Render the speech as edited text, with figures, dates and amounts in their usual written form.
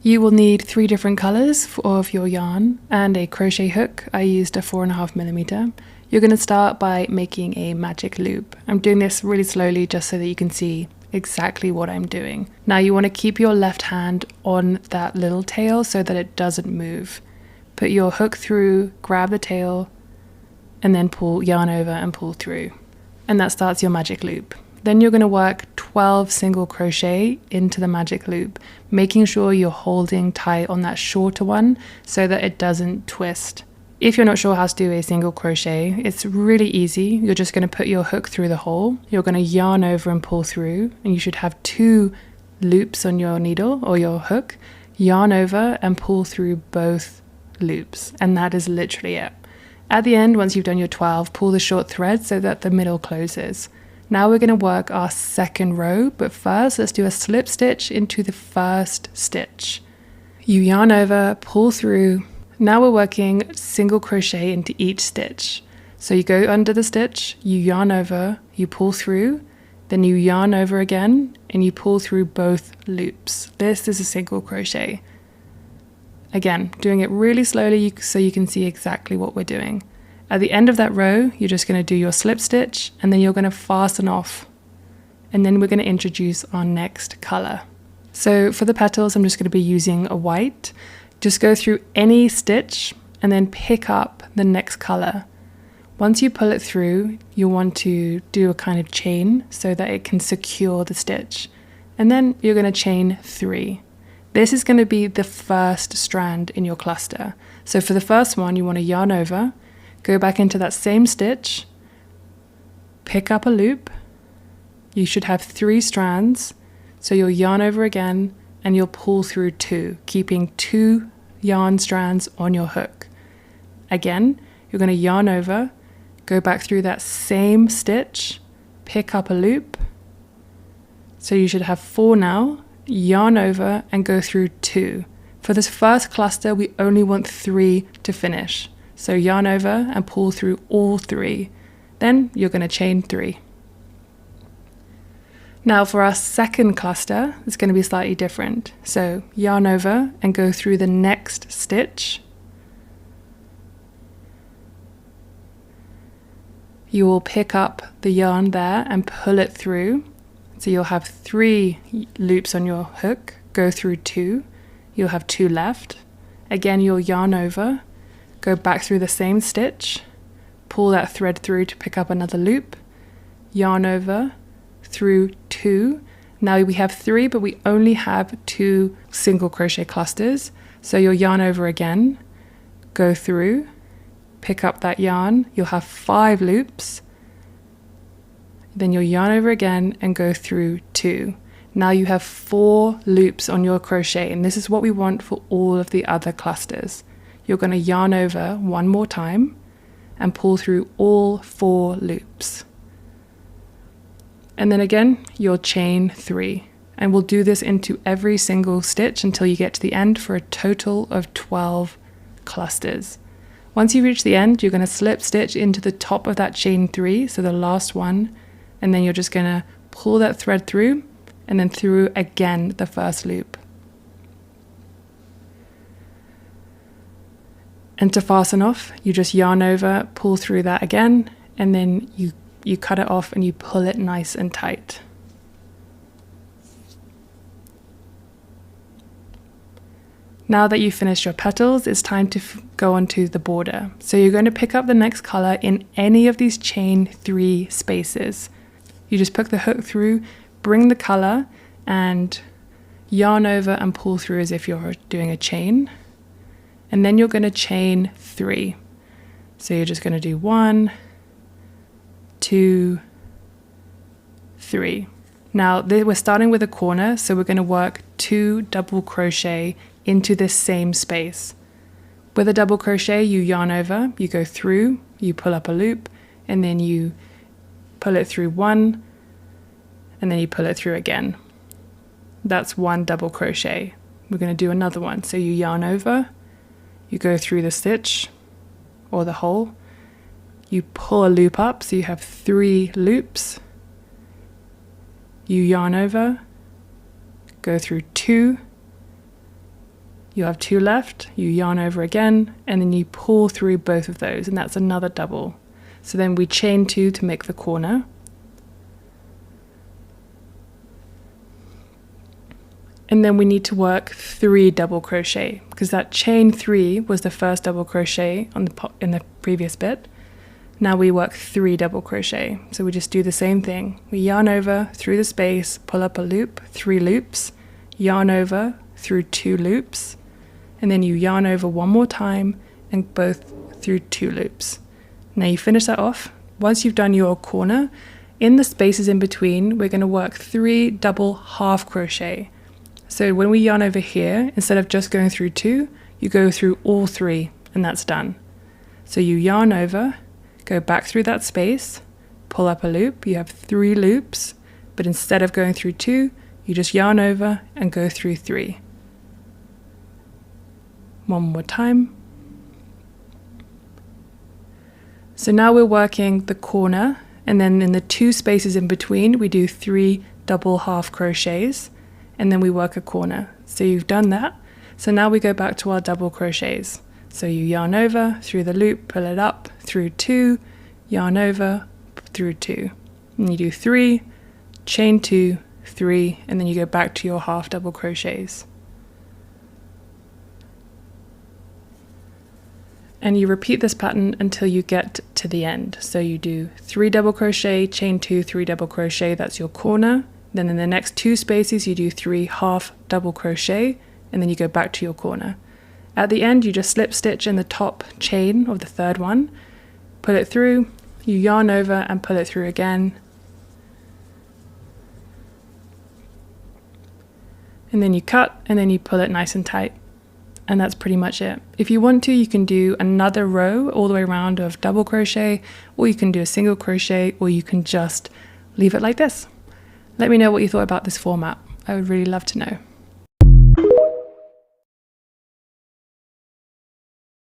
You will need 3 different colors of your yarn and a crochet hook. I used a 4.5mm. You're going to start by making a magic loop. I'm doing this really slowly just so that you can see exactly what I'm doing. Now you want to keep your left hand on that little tail so that it doesn't move. Put your hook through, grab the tail, and then pull yarn over and pull through. And that starts your magic loop. Then you're going to work 12 single crochet into the magic loop, making sure you're holding tight on that shorter one so that it doesn't twist. If you're not sure how to do a single crochet, it's really easy. You're just going to put your hook through the hole. You're going to yarn over and pull through, and you should have 2 loops on your needle or your hook. Yarn over and pull through both loops, and that is literally it. At the end, once you've done your 12, pull the short thread so that the middle closes. Now we're going to work our second row, but first let's do a slip stitch into the first stitch. You yarn over, pull through. Now we're working single crochet into each stitch. So you go under the stitch, you yarn over, you pull through, then you yarn over again, and you pull through both loops. This is a single crochet. Again, doing it really slowly so you can see exactly what we're doing. At the end of that row, you're just going to do your slip stitch, and then you're going to fasten off. And then we're going to introduce our next color. So for the petals, I'm just going to be using a white. Just go through any stitch and then pick up the next color. Once you pull it through, you want to do a kind of chain so that it can secure the stitch. And then you're going to chain 3. This is going to be the first strand in your cluster. So for the first one, you want to yarn over, go back into that same stitch, pick up a loop. You should have 3 strands. So you'll yarn over again and you'll pull through 2, keeping 2 yarn strands on your hook. Again, you're going to yarn over, go back through that same stitch, pick up a loop. So you should have 4 now, yarn over and go through 2. For this first cluster, we only want 3 to finish. So yarn over and pull through all 3. Then you're going to chain 3. Now for our second cluster, it's going to be slightly different. So yarn over and go through the next stitch. You will pick up the yarn there and pull it through. So you'll have 3 loops on your hook, go through 2. You'll have 2 left. Again, you'll yarn over, go back through the same stitch, pull that thread through to pick up another loop, yarn over, through 2. Now we have 3, but we only have 2 single crochet clusters. So you'll yarn over again, go through, pick up that yarn, you'll have 5 loops, then you'll yarn over again and go through 2. Now you have 4 loops on your crochet, and this is what we want for all of the other clusters. You're going to yarn over one more time and pull through all 4 loops. And then again, you'll chain 3. And we'll do this into every single stitch until you get to the end for a total of 12 clusters. Once you reach the end, you're going to slip stitch into the top of that chain 3, so the last one, and then you're just going to pull that thread through and then through again the first loop. And to fasten off, you just yarn over, pull through that again, and then you cut it off and you pull it nice and tight. Now that you've finished your petals, it's time to go on to the border. So you're going to pick up the next color in any of these chain 3 spaces. You just poke the hook through, bring the color, and yarn over and pull through as if you're doing a chain. And then you're going to chain 3. So you're just going to do 1, 2, 3. Now we're starting with a corner, so we're going to work 2 double crochet into this same space. With a double crochet, you yarn over, you go through, you pull up a loop, and then you pull it through 1, and then you pull it through again. That's 1 double crochet. We're going to do another one. So you yarn over, you go through the stitch or the hole, you pull a loop up, so you have 3 loops, you yarn over, go through 2, you have 2 left, you yarn over again, and then you pull through both of those, and that's another double. So then we chain 2 to make the corner. And then we need to work 3 double crochet, because that chain 3 was the first double crochet on in the previous bit. Now we work 3 double crochet. So we just do the same thing. We yarn over through the space, pull up a loop, 3 loops, yarn over through 2 loops, and then you yarn over one more time and both through 2 loops. Now you finish that off. Once you've done your corner, in the spaces in between, we're going to work 3 double half crochet. So when we yarn over here, instead of just going through 2, you go through all 3, and that's done. So you yarn over, go back through that space, pull up a loop, you have 3 loops, but instead of going through 2, you just yarn over and go through 3. One more time. So now we're working the corner, and then in the 2 spaces in between, we do 3 double half crochets, and then we work a corner. So you've done that. So now we go back to our double crochets. So you yarn over through the loop, pull it up through 2, yarn over through 2. And you do 3, chain 2, 3, and then you go back to your half double crochets. And you repeat this pattern until you get to the end. So you do 3 double crochet, chain 2, 3 double crochet, that's your corner. Then in the next 2 spaces, you do 3 half double crochet, and then you go back to your corner. At the end, you just slip stitch in the top chain of the 3rd one, pull it through, you yarn over and pull it through again. And then you cut, and then you pull it nice and tight. And that's pretty much it. If you want to, you can do another row all the way around of double crochet, or you can do a single crochet, or you can just leave it like this. Let me know what you thought about this format. I would really love to know.